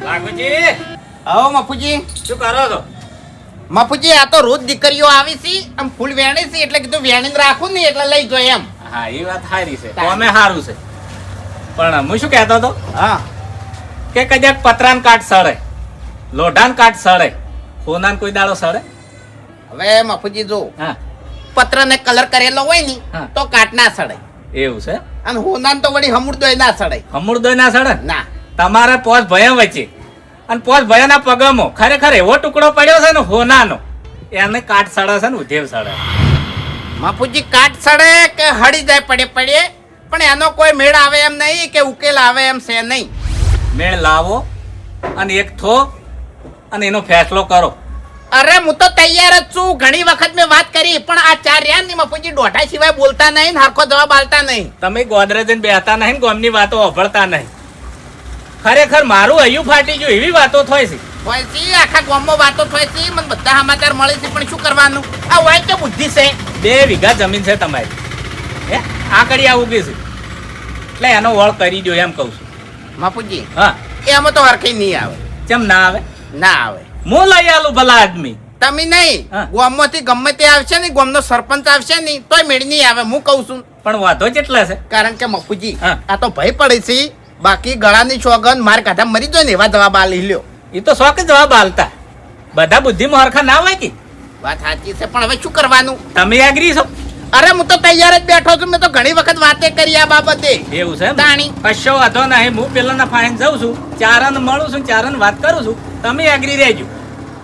બાપુજી આવો મફુજી. શું કરો છો? મફુજી આ તો રોજ દીકરીઓ આવી છે આમ ફૂલ વેણી છે એટલે કીધું વેણી રાખું ને એટલે લઈ જો એમ. હા એ વાત સારી છે અમે સારું છે પણ હું શું કહેતો હતો હા કે કદાચ પતરાન કાટ સળે લોઢાન કાટ સળે સોનાન કોઈ દાડો સળે. હવે મફુજી જો હા પત્ર ને કલર કરેલો હોય ને હા. તો કાટ ના સડે એવું છે. અને હોનાન તો વળી હમુરદોય ના સડે હમુરદોય ના સળે ના. તમારે પોસ ભયા વચ્ચે અને પોસ ભયાના પગમાં ખરેખર એવો ટુકડો પડ્યો છે ને હોનાનો એને કાટ સળે છે ને ઉધેવ સળે. મફુજી કાટ સડે કે હળી જાય પડે પડે પણ એનો કોઈ મેળ આવે એમ નહીં કે ઉકેલ આવે એમ છે નહીં. મેળ લાવો અને એક થો અને એનો ફેસલો કરો. અરે હું તો તૈયાર જ છું. ઘણી વખત મેં વાત કરી પણ આ ચાર રહ્યા ને મફુજી દોઢા સિવાય બોલતા નહીં ને હરખો જવાબ આલતા નહીં. તમે ગોદરેજને બેહતા નહીં ને ગોમની વાતો અભળતા નહીં. ખરેખર મારું હૈયું ફાટી ગયું એવી વાતો થાય છે. હોય છે આખા ગામમાં વાતો થાય છે મને બધા સમાચાર મળે છે પણ શું કરવાનું આ હોય તો બુદ્ધિ છે. 2 વીઘા જમીન છે તમારી હે આકડી આ ઉગી છે એટલે એનો વળ કરી દો એમ કહું છું. મફુજી હા એમાં તો હરખી નહીં આવે. કેમ ના આવે? ના આવે. હું લઈ આલું ભલા આદમી. તમે નહીં હા. ગામમાંથી ગમે તે આવશે ને ગામનો સરપંચ આવશે ને તોય મેળ નહીં આવે હું કહું છું. પણ વાંધો કેટલા છે? કારણ કે મફુજી હા. આ તો ભય પડે છે બાકી ગળાની સોગન માર કાઢા મરી જાય ને એવા જવાબ આલી લ્યો. એ તો શોખ જવાબ આલતા બધા બુદ્ધિમાં હરખા ના હોય કે. વાત સાચી છે પણ હવે શું કરવાનું. તમે એગ્રી છો? અરે હું તો તૈયાર જ બેઠો છું. મેં તો ઘણી વખત વાતે કરી આ બાબતે. એવું છે એમ? તાણી. કશો વાંધો નહીં હું પેલાના ફાઈન જાઉં છું ચારન મળું છું ચારન વાત કરું છું તમે એગ્રી રહેજો.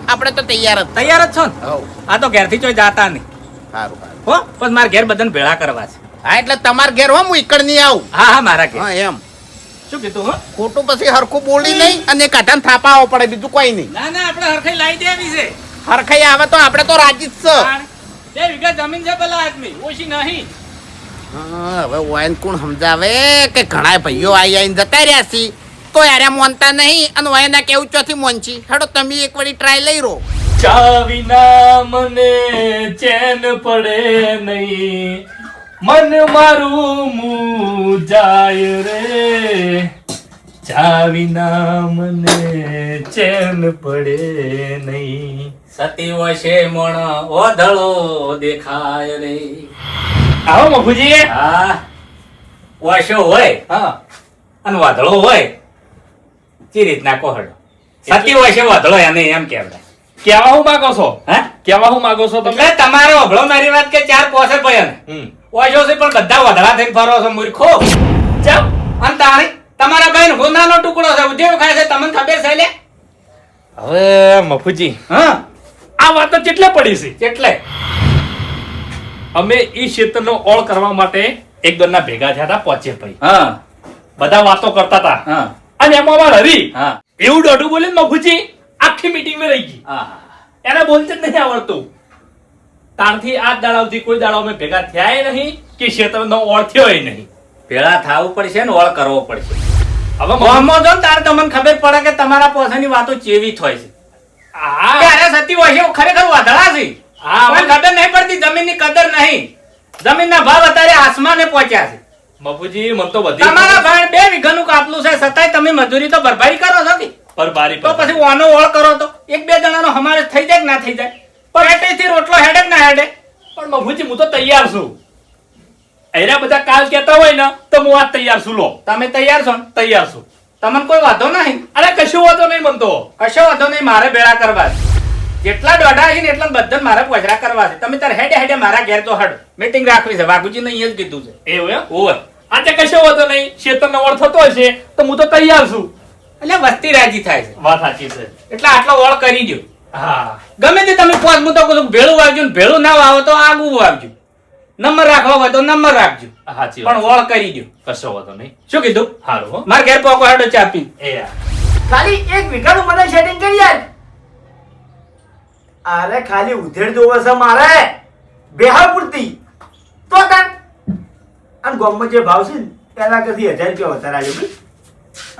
આપણે તો તૈયાર જ. તૈયાર જ છો ને? હવ આ તો ઘેરથી ચોય જાતા નહીં સારું સારું. હો પણ મારા ઘેર બધાને ભેળા કરવા છે. હા એટલે તમાર ઘેર હો હું ઈકડ નહીં આવું. હા હા મારા ઘેર. હા એમ શું કીધું હો? ખોટું પછી હરખું બોલી નહીં અને કાઢાને થાપાવો પડે બીજું કોઈ નહીં. ના ના આપણે હરખાઈ લાવી દેવી છે. હરખાઈ આવે તો આપણે તો રાજી જ છે. 2 વીઘા જમીન છે પેલા આદમી ઓછી નહીં. હા, હવે વાઈન કોણ સમજાવે કે ઘણા ભાઈઓ આઈને જતા રહ્યા છે તો યાર મોનતા નહીં અને વાયના કેવું ચોથી મોનછી. હેડો તમે એક વળી ટ્રાય લઈ રો. ચા વિના મને ચેન પડે નહીં મન મારું મુજાય રે ચા વિના મને ચેન પડે નહીં. સતી વશે મણ ઓધળો દેખાય રે. આવો મફુજી. હા વશો હોય હા અને વાદળો હોય જે રીતના કોહડો સતી વશે વાદળો એને એમ કહેવાય. કેવા હું માંગો છો? હા કેવા હું માંગો છો તમે? એટલે તમારે અભળો મારી વાત કે 4 પોસે ભયન ઓશો છે પણ બધા વાદળા થઈને ફરો છો મૂર્ખો. ચમ અને તાણી તમારા ભાઈ હોનાનો ટુકડો છે ઉદ્યોગ ખાય છે તમને ખબર છે લે. હવે મફુજી હા આ વાત તો કેટલે પડી છે. એટલે અમે ઈ ક્ષેત્રનો ઓળ કરવા માટે એક દોરના ભેગા થયા હતા પોચે ભાઈ. હા બધા વાતો કરતા હતા હા અને એમાં અમાર હરી હા એવું દોઢું બોલે ને મફુજી આખી મીટિંગ માં રહી ગઈ. હા એને બોલતે જ નહીં આવડતું. તાણથી આ દાડાવથી કોઈ દાડો અમે ભેગા થયા નહીં કે ક્ષેત્રનો ઓળ થયો નહીં. ભેળા થાવું પડશે ને ઓળ કરવો પડશે. હવે મોહમ્મદ જો તાર તમને ખબર પડે કે તમારા પોસાની વાતો ચેવી થાય છે. આ ત્યારે સતી વશે ખરેખર વાદળા છે. હા, કોઈ ખબર નહીં પડતી જમીનની કદર નહીં. જમીનના ભાવ અત્યારે આસમાને પહોંચ્યા છે. મફુજી મન તો બધી તમારા ભાઈ 2 વીઘાનું કાપલું છે છતાંય તમે મજૂરી તો ભરપાઈ કરો છો કે પર બારી તો પછી ઓનો ઓળ કરો તો 1-2 જણાનો હમારે થઈ જાય કે ના થઈ જાય. પણ એટેથી રોટલો હેડે કે ના હેડે. પણ મફુજી હું તો તૈયાર છું. એરા બધા કાલ કહેતા હોય ને તો હું આજ તૈયાર છું. લો તમે તૈયાર છો ને? તૈયાર છું. તમને કોઈ વાંધો નહીં. અરે કશું વાંધો નહીં મન તો. કશો વાંધો નહીં મારે બેડા કરવા છે. જેટલા દોઢા છે ને એટલા બધા મારે પોચરા કરવા છે. તમે તારે હેડે હેડે મારા ઘેર તો હડ મીટિંગ રાખવી છે. વાઘુજીને અહીંયા જ કીધું છે. એવું એમ? ઓય આજે કશો વાંધો નહીં. ક્ષેત્રનો ઓળ થતો હશે તો હું તો તૈયાર છું. એટલે વસ્તી રાજી થાય છે વાત સાચી છે. એટલે આટલો ઓળ કરી દો. હા ગમે તે તમે પોચ હું તો કહું છું ભેળું વાવજો ને ભેળું ના વાવો તો આગું વાવજો. નંબર રાખવા હોય તો નંબર રાખજો સાચી પણ વાત. ઓળ કરી દો. કશો વાંધો નહીં. શું કીધું? હારું હો. મારા ઘેર પોકો હેડો ચા પી. એ યાર. ખાલી 1 વીઘાનું મને સેટિંગ કરી આલ. અરે ખાલી ઉધેડ જોવે છે મારે બેહાર પૂરતી તો તાન અને ગામમાં જે ભાવ છે ને પેલા કરતી 1000 રૂપિયા વધારે આલ્યો બી.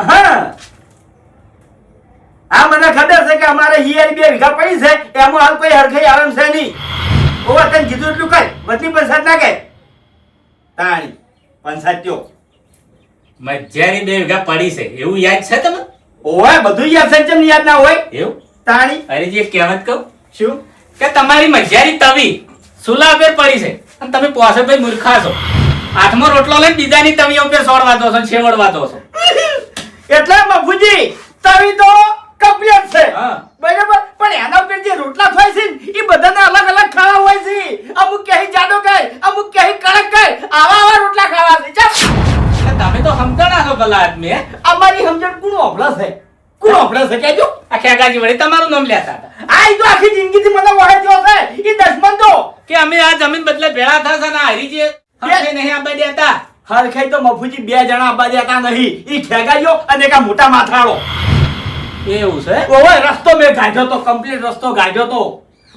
હા હા મને ખબર છે કે અમારે હિયારી 2 વીઘા પડી છે એમાં હાલ કોઈ હરખાઈ આરામ છે નહીં. ઓવા તને કીધું એટલું કઈ બધી પંચાયત ના કે તાણી પંચાયત ત્યો મજાની 2 વીઘા પડી છે એવું યાદ છે તમને? ઓય બધું યાદ છે, ચમ યાદ ના હોય? એવું તાણી હરીજી એક કહેવત કહું શું? કે તમારી મજારી તવી સુલા ઉપર પડી છે અને તમે પોસે ભાઈ મૂર્ખા છો. હાથમાં રોટલો લઈને બીજાની તવી ઉપર સોડવા દો છો ને છેવડવા દો છો. એટલે બાપુજી તવી તો કમ્પ્લીટ છે, હા. બરાબર, પણ એના ઉપર જે રોટલા થાય છે ને, એ બધાને અલગ અલગ ખાવા હોય છે. અમુક ક્યાંય જાડો ખાય, અમુક ક્યાંય કડક ખાય, આવા રોટલા ખાવા છે. ચાલ, એટલે તમે તો સમજણા છો ભલા આદમી હે? અમારી સમજણ કોણ ઓભળે છે? કોણ ઓભળે છે કહેજો? આ ખેગાજી વળી તમારું નામ લેતા હતા આ ઈ તો આખી જિંદગીથી મને વહાજ્યો છે. ઈ દશમન તો કે અમે આ જમીન બદલે ભેળા થશે ને હરીજી હરખે નહીં આંબા દેતા. હરખાઈ તો મફુજી બે જણા આબા દેતા નહીં. ઈ ખેગાયો અને એક આ મોટા માથાળો. એવું છે? ઓવે રસ્તો મેં ગાઢ્યો તો, કમ્પ્લીટ રસ્તો ગાઢ્યો તો.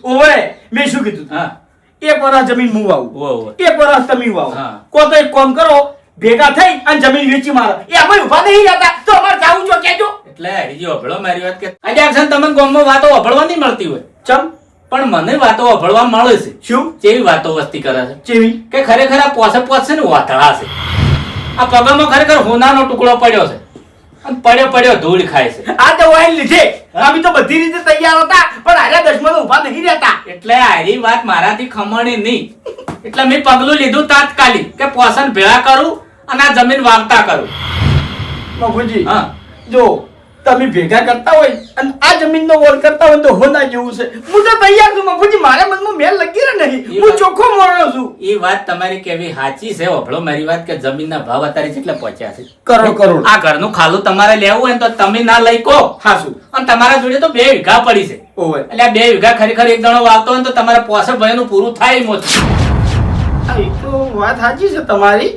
ઓવે મેં શું કીધું તું? હા. એક વર્ષ જમીન હું વાવું, ઓવે, ઓવે. એક વર્ષ તમે વાવો. હા. કો તો એક કામ કરો, ભેગા થઈ અને જમીન વેચી મારો. એ અમે ઉભા નહીં રહેતા તો અમારે જાવું જો કેજો. એટલે હરીજી અભળો મારી વાત કે આજે આમ છે ને તમને ગામમાં વાતો અભળવા નહીં મળતી હોય, ચમ પણ મને વાતો અભળવા મળે છે. શું? જેવી વાતો વસ્તી કરે છે ચેવી? કે ખરેખર આ પોસે છે ને વાતળા છે. આ પગામાં ખરેખર હોનાનો ટુકડો પડ્યો છે અને પડ્યો પડ્યો ધૂળ ખાય છે. આ તો વાઈન લીધે અમે તો બધી રીતે તૈયાર હતા, પણ આર્યા દશમન ઉભા નહીં રહેતા. એટલે આરી વાત મારાથી ખમણી નહીં. એટલે મેં પગલું લીધું તાત્કાલિક કે પોસન ભેળા કરું અને આ જમીન વાવતા કરું. મફુજી હા. જો તમે ભેગા કરતા હોય અને આ જમીનનો વોલ કરતા હોય તો હોના જેવું છે. હું તો તૈયાર છું મફુજી, મારા મનમાં મેલ લગી રહે નહીં. એ હું વાત- ચોખ્ખો મોણો છું. એ વાત તમારી કેવી સાચી છે. અભળો મારી વાત કે જમીનના ભાવ અત્યારે કેટલા પહોંચ્યા છે. કરોડ. આ ઘરનું ખાલું તમારે લેવું હોય ને તો તમે ના લઈ કહો. હાસુ. અને તમારા જોડે તો 2 વીઘા પડી છે. ઓવે. એટલે આ 2 વીઘા ખરેખર એક દણો વાવતો હોય ને તો તમારે પોસે ભાઈનું પૂરું થાય એમ જ. આ એ તો વાત સાચી છે તમારી,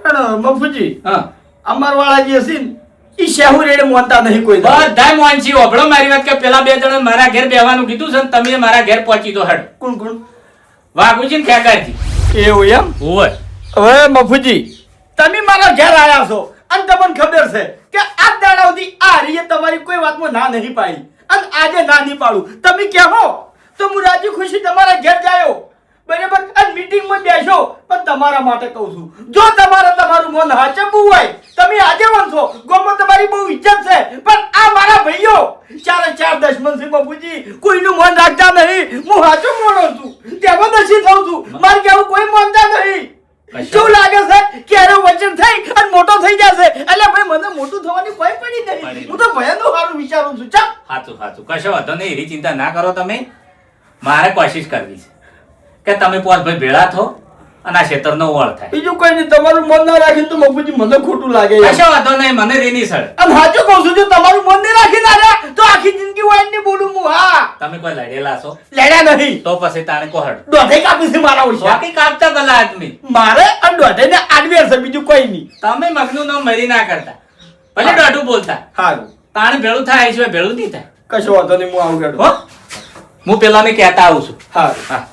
પણ મફુજી હા. અમાર વાળા જે છે ને ઈ શેહુ રેડે મોનતા નહીં કોઈ દાડો. બધાય મોંચી અભળો મારી વાત કે પેલા 2 જણા મારા ઘેર બેહવાનું કીધું છે ને તમે મારા ઘેર પહોંચી તો હેડ. કોણ કોણ? વાઘુજી ને ખેગાજી. એવું એમ? ઓય. હવે મફુજી તમે મારા ઘેર આયા છો અને તમને ખબર છે કે આ દાડા સુધી આ હરીએ તમારી કોઈ વાતમાં ના નહીં પાડી અને આજે ના નહીં પાડું. તમે કહેવો તો હું રાજી ખુશી તમારા ઘેર જાયો, બરાબર, અને મીટિંગમાં બેસો. પણ તમારા માટે કહું છું, જો તમારે તમારું મન હાચવવું હોય, તમે આજે વંશો ગોમાં તમારી બહુ ઇજ્જત છે, પણ આ મારા ભાઈઓ 4 દશમન છે બાપુજી, કોઈનું મન રાખતા નહીં. હું હાચો મોણો છું, તેમાં દશી થઉં છું. મારે કેવું કોઈ માનતા નહીં. શું લાગે છે કે એનો વચન થઈ અને મોટો થઈ જશે? એટલે ભાઈ મને મોટું થવાની કોઈ પડી નહીં. હું તો ભયાનું સારું વિચારું છું. ચાલ હાચું હાચું કશો વાંધો નહીં. એવી ચિંતા ના કરો તમે. મારે કોશિશ કરવી છે કે તમે પોસ ભાઈ ભેળા થો અને આ ક્ષેત્રનો વળ થાય. બીજું કોઈ નહીં. તમારું મન ના રાખીને તો બાપુજી મને ખોટું લાગે. કશો વાંધો નહીં. મને રીની સળ. અને સાચું કહું છું, જો તમારું મન નહીં રાખીને આવ્યા તો આખી જિંદગી વાઈન નહીં બોલું હું. હા, તમે કોઈ લડેલા છો લડ્યા નહીં. તો પછી તાણે કોહડ દોઢે કાપી છે મારા ઓછા. બાકી કાપતા ભલા આદમી. મારે અને દોઢે ને આડવેર છે, બીજું કોઈ નહીં. તમે મગનું નામ મરી ના કરતા, ભલે દોઢું બોલતા. સારું, તાણે ભેળું થાય છે, ભેળું નહીં થાય. કશો વાંધો નહીં. હું આવું ગયો. હો, હું પેલાને કહેતા આવું છું. સારું. હા.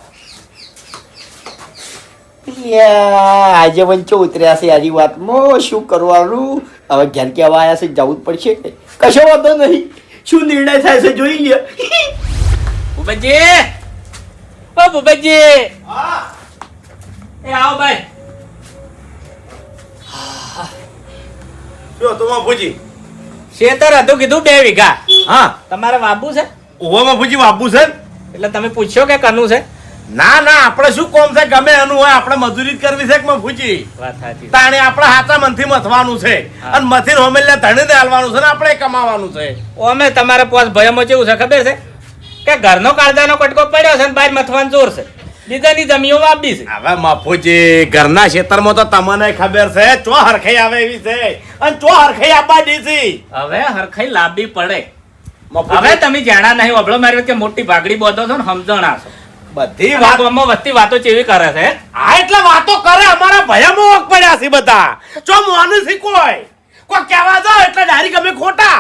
આજે વંચો ઉતર્યા છે આજી વાતમાં. શું કરવાનું હવે? ઘેર કેવા આવ્યા છે, જવું જ પડશે. કશો વાંધો નહીં. શું નિર્ણય થાય છે જોઈ લે. ભૂપતજી, ઓ ભૂપતજી, એ આવો ભાઈ. શું હતું બાપુજી? શેતર હતું કીધું 2 વીઘા હા, તમારે વાબુ છે ઓહો બાપુજી, બાપુ છે ને? એટલે તમે પૂછ્યો કે કનું છે? ના ના, આપણે શું કોમ છે? ગમે એનું હોય, આપણે મજૂરી જ કરવી છે કે બાપુજી? વાત સાચી. તાણે આપણે હાચા મનથી મથવાનું છે અને મથીને હોમેલ્યા ધણીને હાલવાનું છે ને આપણે કમાવાનું છે. ઓમે તમારે પોસ ભયમાં કેવું છે ખબર છે કે ઘરનો કાળજાનો કટકો પડ્યો છે ને બહાર મથવાનું જોર છે. બીજાની જમીઓ વાપી છે. હવે બાપુજી, ઘરના ખેતરમાં તો તમને ખબર છે ચો હરખાઈ આવે એવી છે અને ચો હરખાઈ આપવા દીધી. હવે હરખાઈ લાંબી પડે. બાપુજી, હવે તમે જાણા નહીં. અભળો મારી વાત કે મોટી ભાગડી બોધો છો ને સમજણા છો. બધી આ વાત ગામમાં વસ્તી વાતો ચેવી કરે છે. આ એટલે વાતો કરે. અમારા ભયામાં વખ પડ્યા છે બધા. ચો મોનું છે કોઈ કહેવા જાવ એટલે ડાયરેક્ટ અમે ખોટા.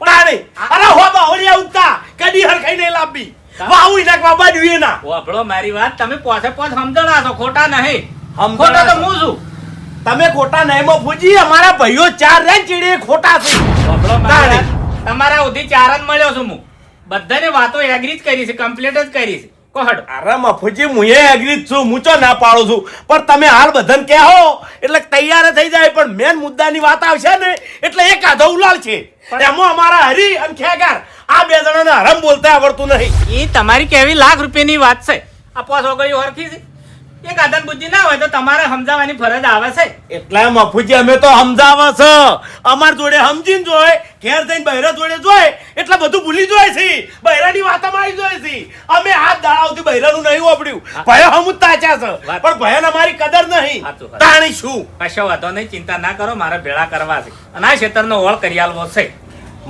તાણે અરે હો બાવળિયા ઉગતા કદી હરખાઈ નહીં લાંબી વાવું ઇનાક બાબા જોઈએ ના. અભળો મારી વાત, તમે પોસે પોસ સમજણા છો, ખોટા નહીં. સમજણા ખોટા તો છો. હું છું. તમે ખોટા નહીં બાપુજી. અમારા ભાઈઓ 4 રે ચીડે ખોટા છે. અભળો મારી વાત, તમારા સુધી 4 જ મળ્યો છું હું. બધાને વાતો એગ્રી જ કરી છે, કમ્પ્લીટ જ કરી છે. કોહડ અરે મફુજી હું એગ્રી જ છું, હું ચો ના પાડું છું, પણ તમે હાલ બધાને કહો એટલે તૈયાર થઈ જાય, પણ મેન મુદ્દાની વાત આવશે ને એટલે એ કાધો ઉલાલ છે. એમાં અમારા હરી અને ખેગાર આ બે જણાને હરામ બોલતા આવડતું નહીં. એ તમારી કેવી લાખ રૂપિયાની વાત છે. આ પોસ ઓગળ્યું હરખી છે. એક આદન બુદ્ધિ ના હોય તો તમારે સમજાવવાની ફરજ આવે છે. એટલે મફુજી અમે તો સમજાવે છે, અમાર જોડે સમજીને જોય, ઘેર જઈને બહેરા જોડે જોય એટલે બધું ભૂલી જોય છે, બહેરાની વાતમાં આવી જોય છે. અમે હાથ દાડાવથી બહેરાનું નહીં વાપર્યું, ભય હમું તાચા છે, પણ ભયન અમારી કદર નહીં. તાણી શું કશો વાંધો નહીં, ચિંતા ના કરો, મારે ભેળા કરવા છે અને આ ક્ષેત્રનો ઓળ કરી આલવો છે.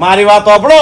મારી વાત સાંભળો,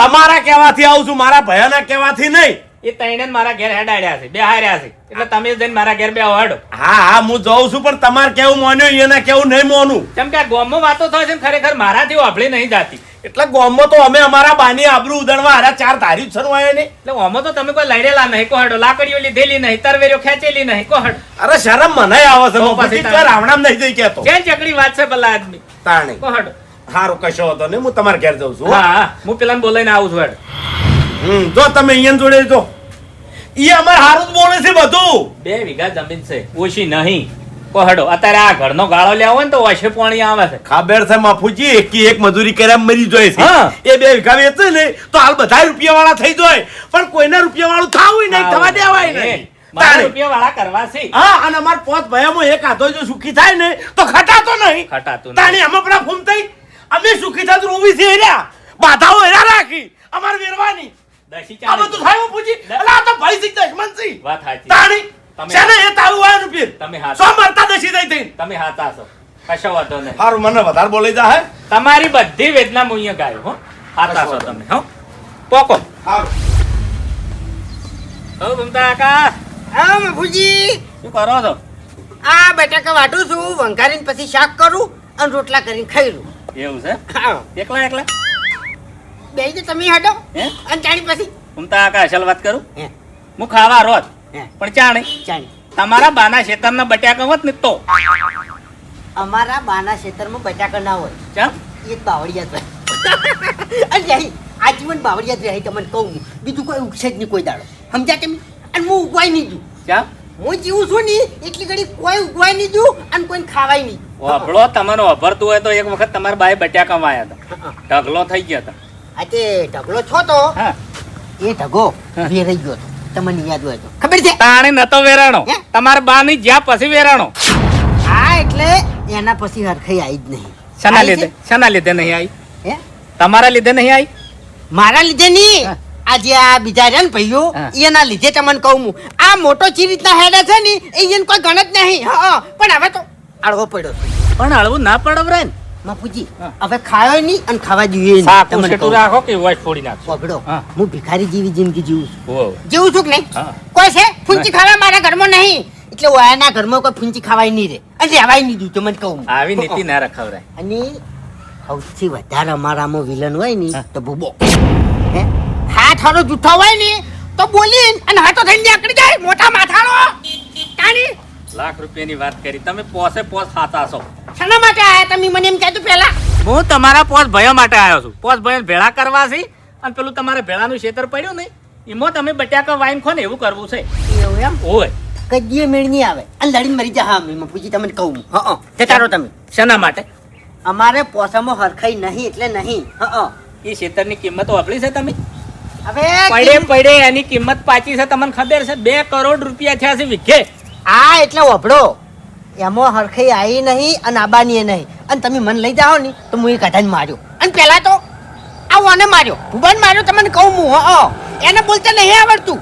તમારા કહેવાથી આવું છું, મારા ભયાના કહેવાથી નહીં. એ તઈને મારા ઘેર હેડાડ્યા છે, બે હાર્યા છે, એટલે તમે જઈને મારા ઘેર બે હેડો. હા હું જાઉં છું, પણ તમારે કેવું મોન્યું એના કેવું નહીં મોનું. કેમ કે આ ગામમાં વાતો થાય છે ને ખરેખર મારાથી વાપરી નહીં જાતી. એટલે ગામમાં તો અમે અમારા બાની આબરૂ ઉદણવા હારા ચાર ધાર્યું છે ને એને. એટલે આમાં તો તમે કોઈ લડેલા નહીં, કોહડો લાકડીઓ લીધેલી નહીં, તરવેરીઓ ખેંચેલી નહીં, કોહડ અરે શરમ મને આવે છે, તો મફુજી પછી ચાર રાવણામ નહીં જઈ કહેતો. જે ચકડી વાત છે ભલા આદમી. તાણી કોહડો હારું કશો હતો ને, હું તમારા ઘેર જાઉં છું. હા હા, હું પેલાને બોલાઈને આવું છું. હેડ. જો તમે અહીંયા જોડે જો ઈ અમાર હારું જ બોલે છે બધું. 2 વીઘા જમીન છે, ઓછી નહીં. કોહડો અત્યારે આ ઘરનો ગાળો લેવો હોય ને તો ઓછે પાણી આવે છે. ખબર છે મફુજી, એકી એક મજૂરી કર્યા મરી જાય છે. હા. એ 2 વીઘા વેચે ને તો હાલ બધા રૂપિયા વાળા થઈ જાય, પણ કોઈના રૂપિયા વાળું થાવું નહીં, થવા દેવાય નહીં. મારા રૂપિયા વાળા કરવા છે. હા, અને અમાર પોત ભયામાં એક હાથો જો સુખી થાય ને તો ખટાતો નહીં. ખટાતું તાણી અમે પણ ફૂમ થઈ, અમે સુખી થતું રોવી છે એર્યા, બાધાઓ એરા રાખી અમાર વેરવાની. દસી આ બધું થાય મફુજી, એટલે આ તો ભાઈ સી દશમન સી. વાત સાચી. તાણી તમે- શેને એ તારું આય રૂપિયા તમે હાથ- સો મરતા દસી દઈ દઈ. તમે હાથા છો, કશો વાંધો નહીં. હારું મને વધારે બોલી જા હે. તમારી બધી વેદના હું અહીંયા ગાયો હો. હાથા છો તમે હો. પોકો હારું. હો ઘૂમતા કાકા, હા મફુજી, શું કરો છો? આ બટાકા વાટું છું, વંઘારીને પછી શાક કરું અને રોટલા કરીને ખાઈ લઉં. એવું છે? હા, એકલા એકલા બેહી તો તમે હટો હે? અને ચાણી પછી ઘૂમતા કાકા અસલ વાત કરું, હે, હું ખાવા રોજ હે, પણ ચાણી ચાણી. તમારા બાના ખેતરના બટાકા હોત ને તો અમારા બાના ખેતરમાં બટાકા ના હોય, ચા એ જ બાવળિયા જ રહે. અને રહી આજીવન બાવળિયા જ રહે, તમને કહું હું. બીજું કોઈ ઉગશે જ નહીં કોઈ દાડો, સમજ્યા તમે? અને હું ઉગવાય નહીં દઉં. ચા હું જીવું છું ને એટલી ઘડી કોઈ ઉગવાય નહીં દઉં અને કોઈને ખાવાય નહીં. વાપરો તમારો વાપરતું હોય તો એક વખત તમારા બાએ બટાકા વાયા હતા, ઢગલો થઈ ગયા હતા. આ તે ઢગલો છો તો હા, એ ઢગો વેરાઈ ગયો હતો, તમને યાદ હોય તો. ખબર છે? તાણે નતો વેરાણો, હે? તમારા બાની જ્યાં પછી વેરાણો. હા, એટલે એના પછી હરખાઈ આવી જ નહીં. શાના આવી લીધે? શાના લીધે નહીં આવી? છે? હે? તમારા લીધે નહીં આવી? મારા લીધે નહીં, હા. આજે આ બીજા રહ્યા ને ભાઈઓ, હા. એના લીધે તમને કહું હું. આ મોટો ચી રીતના હેડે છે ને એ એને કોઈ ગણત નહીં. હા, પણ હવે તો આળવો પડ્યો છે. પણ હળવું ના પડવરાય ને. બાપુજી, હા. હવે ખાયો નહીં અને ખાવા જોઈએ નહીં. સાકું તમને સેટું કહું. રાખો કે વોઇસ ફોડી નાખશો. પકડો, હા. હું ભિખારી જેવી જિંદગી જીવું છું. ઓહ. જીવું છું કે નહીં? હા. કોઈ છે ફૂંચી ખાવા મારા ઘરમાં નહીં, એટલે ઓયાના ઘરમાં કોઈ ફૂંચી ખાવાય નહીં રે અને રહેવાય નહીં દઉં, તમને કહું. આવી નીતિ ના રખાવરાય. અને સૌથી વધારે અમારામાં વિલન હોય ને હા. તો ભૂબો. હે? હાથ હારો જૂઠો હોય ને તો બોલી અને હાથો થઈને નીકળી જાય, મોટા માથાળો. તાણી લાખ રૂપિયાની વાત કરી તમે, પોસે પોસ ખાતા છો. શાના માટે આયા તમે? મને એમ કહેતું પહેલા. હું તમારા પોસ ભયો માટે આવ્યો છું. પોસ ભયો ભેળા કરવા છે અને પેલું તમારે ભેળાનું ખેતર પડ્યું ને એમાં તમે બટાકા વાઈન ખો ને એવું કરવું છે. એવું એમ? ઓય કદીએ મેળ નહીં આવે અને લડીને મરી જા. હા, મેં પૂછી તમને કહું. હા, જતા રહો તમે. શાના માટે? અમારે પોસામાં હરખાઈ નહીં એટલે નહીં. હા, એ ખેતરની કિંમત વાપરી છે તમે? હવે પડે પડે એની કિંમત પાછી છે, તમને ખબર છે? 2 કરોડ રૂપિયા થયા છે વીઘે. આ એટલે વભડો એમાં હરખાઈ આવી નહીં અને આબાની નહીં. અને તમે મને લઈ જાઓ ને તો હું એ કઢાને માર્યો. અને પહેલા તો આને માર્યો, ભૂબાને માર્યો, તમને કહું હું. હા, એને બોલતા નહીં આવડતું.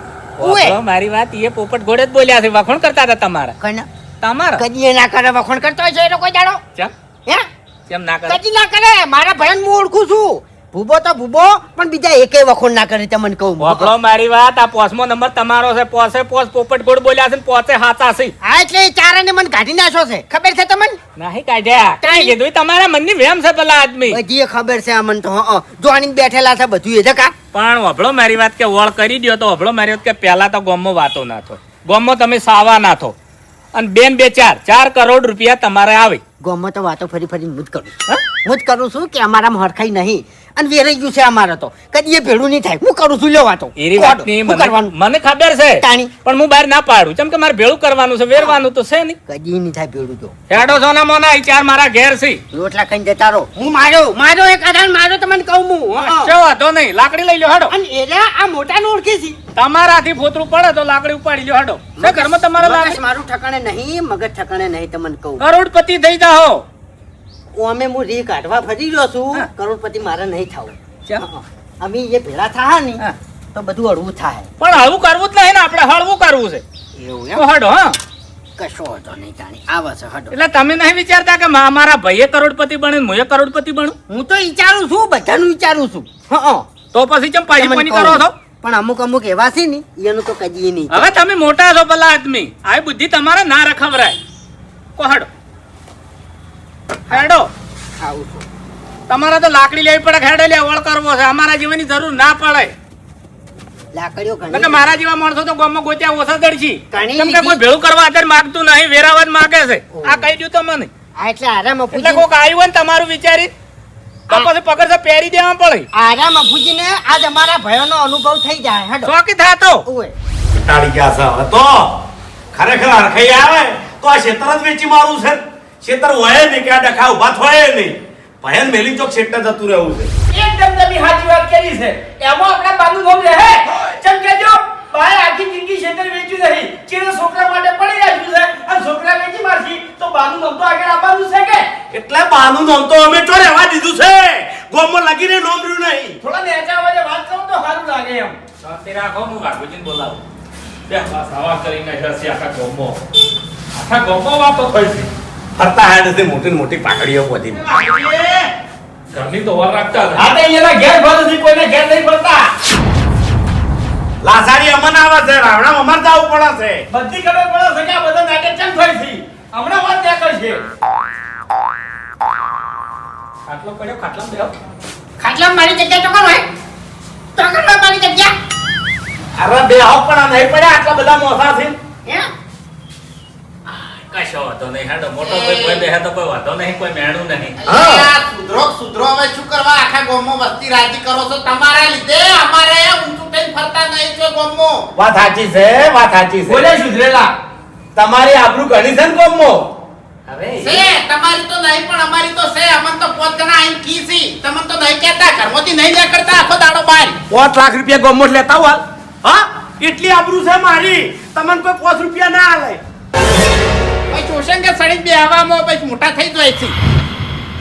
ઉએ ઓહો, મારી વાત એ પોપટ ઘોડે જ બોલ્યા છે, વખોણ કરતા હતા તમારા. કના તમારા કદી ના કરે, વખોણ કરતો હોય છે એ લોકો જાણો. ચમ હે? કેમ ના કરે? કદી ના કરે. મારા ભાઈને હું ઓળખું છું. ભૂબો તો ભૂબો, પણ બીજા એકેય વખોણ ના કરે, તમને કહું. વાપરો મારી વાત, આ પોસમો નંબર તમારો છે. પોસે પોસ પોપટ ઘોડ બોલ્યા છે ને પોસે હાચા છે. હા, એટલે એ ચારાને મને કાઢી નાખ્યો છે. ખબર છે તમને? નહીં કાઢ્યા. કાંઈ કીધું? તમારા મનની વેમ છે પેલા આદમી. બધી ખબર છે અમને તો. હા, જોવાની બેઠેલા છે બધું એ જકા. પણ વભળો મારી વાત કે વળ કરી દ્યો તો વભળો મારી વાત કે પહેલા તો ગોમમાં વાતો ના થો, ગોમમાં તમે સાવા ના થો અને બેન 4 કરોડ રૂપિયા તમારે આવે. ગામમાં તો વાતો ફરી ફરી હું જ કરું છું. હું જ કરું છું કે અમારામાં હરખાઈ નહીં અને વેરાઈ ગયું છે અમારે તો કદી એ ભેડું નહીં થાય હું કરું છું લેવા તો એરી વાતની શું કરવાનું મને ખબર છે તાણી. પણ હું બહાર ના પાડું કેમ કે મારે ભેળું કરવાનું છે વેરવાનું તો છે નહીં કદી નહીં થાય ભેડું તો હેડો સોના મોના ઈ ચાર મારા ઘેર છે રોટલા ખાઈને જતા રહો હું મારો એક આધાર મારો તમને કહું હું કશો વાંધો નહીં લાકડી લઈ લો હેડો અને એરા આ મોટાને ઓળખી છે તમારાથી ફોતરું પડે તો લાકડી ઉપાડી લો હેડો છે ઘરમાં તમારા મગજ લાકડી મારું ઠકાણે નહીં મગજ ઠકાણે નહીં તમને કહું કરોડપતિ થઈ જાઓ અમે હું રી કાઢવા ફરી રહ્યો છું હા. કરોડપતિ મારે નહીં થાવું ચા. અમે એ ભેળા થા ને હા. તો બધું હળવું થાય પણ હળવું કરવું જ નહીં ને આપણે હળવું કરવું છે એવું તો હેડો હા કશો હતો નહીં જાણી આવે છે હડો એટલે તમે નહીં વિચારતા કે મારા ભાઈએ કરોડપતિ બને હું કરોડપતિ બનું હું તો વિચારું છું બધાનું વિચારું છું હા તો પછી ચમ પાછી તમને પાણી કહું. કરો છો પણ અમુક એવા છે ને એનું તો કદી નહીં હવે તમે મોટા છો ભલા આદમી આ બુદ્ધિ તમારે ના રખવરાય કો હેડો હેડો આવું છું તમારે તો લાકડી લેવી પડે હેડે લે ઓળ કરવો છે અમારા જીવનની જરૂર ના પડે લાકડીઓ કે ઘણી મારા જેવા માણસો તો ગામમાં ગોત્યા ઓછા દડશી ઘણી કેમ કે કોઈ લીધી. ભેળું કરવા અત્યારે માગતું નહીં વેરાવા જ માગે છે આ કહી દઉં તમને આ એટલે આરામ એટલે અફુજી કોક આવ્યું હોય ને તમારું વિચારી તો પછી પગર તો પહેરી દેવા પડે આરામ અફુજીને આજ અમારા ભયોનો અનુભવ થઈ જાય હડો શોકી થાતો ઓય ટાળી ગયા છે હવે તો ખરેખર હરખાઈ આવે તો આ ક્ષેત્ર જ વેચી મારું છે ક્ષેત્ર હોય નહીં કે આ ડખા ઉભા થાય નહીં ભયન મેલી તો ક્ષેત્ર જતું રહેવું છે એકદમ તમે સાચી વાત કરી છે એમાં આપણા બાનું નામ રહે ચમ કેજો બાએ આખી જિંદગી ક્ષેત્ર વેચ્યું નહીં ચીરે છોકરા માટે પડી રાખ્યું છે અને છોકરા વેચી મારશી તો બાનું નામ તો આગળ આવવાનું છે કે એટલે બાનું નામ તો અમે તો રહેવા દીધું છે ગોમમાં લગીને નામ રહ્યું નહીં થોડા નેચા અવાજે વાત કરો તો સારું લાગે એમ શાંતિ રાખો હું વાઘુજીને બોલાવું બે બસ આવા કરીને હસી આખા ગોમો વાતો થઈ છે ફરતા હેડ છે મોટી ને મોટી પાકડીઓ બધી ઘરની તો વાર રાખતા હતા. આ તો એના ઘેર ભરથી કોઈને ઘેર નહીં ભરતા લાસારી અમન આવે છે રાવણા અમાર જવું પડે છે બધી ખબર પડે છે કે આ બધા નાટક કેમ થઈ છે હમણાં વાત ત્યાં કરશે ખાટલો પડ્યો ખાટલામાં બેહો. ખાટલા મારી જગ્યા તો હોય તો કરવા મારી જગ્યા અરે બે હાવ પણ નહીં પડ્યા આટલા બધા મોસા છે હે કશો વાંધો નહીં હેડો મોટો ભાઈ કોઈ બેહે તો કોઈ વાંધો નહીં કોઈ મેણું નહીં સુધરો હવે શું કરવા આખા ગામમાં વસ્તી રાજી કરો છો તમારા લીધે અમારે ઊંચું થઈને ફરતા નહીં છો ગામમાં વાત સાચી છે વાત સાચી છે બોલે સુધરેલા તમારી આબરૂ ઘણી છે ને ગોમમાં હવે છે તમારી તો નહીં પણ અમારી તો છે અમન તો 5 જણા આઈને કી છી તમને તો નહીં કહેતા ઘરમાંથી નહીં નીકળતા આખો દાડો બહાર 5 લાખ રૂપિયા ગોમમાં જ લેતા હોલ હા એટલી આબરૂ છે મારી તમને કોઈ 5 રૂપિયા ના આલે ભાઈ ઓશંગે સડી બે હવામાં ભાઈ મોટા થઈ જાય છે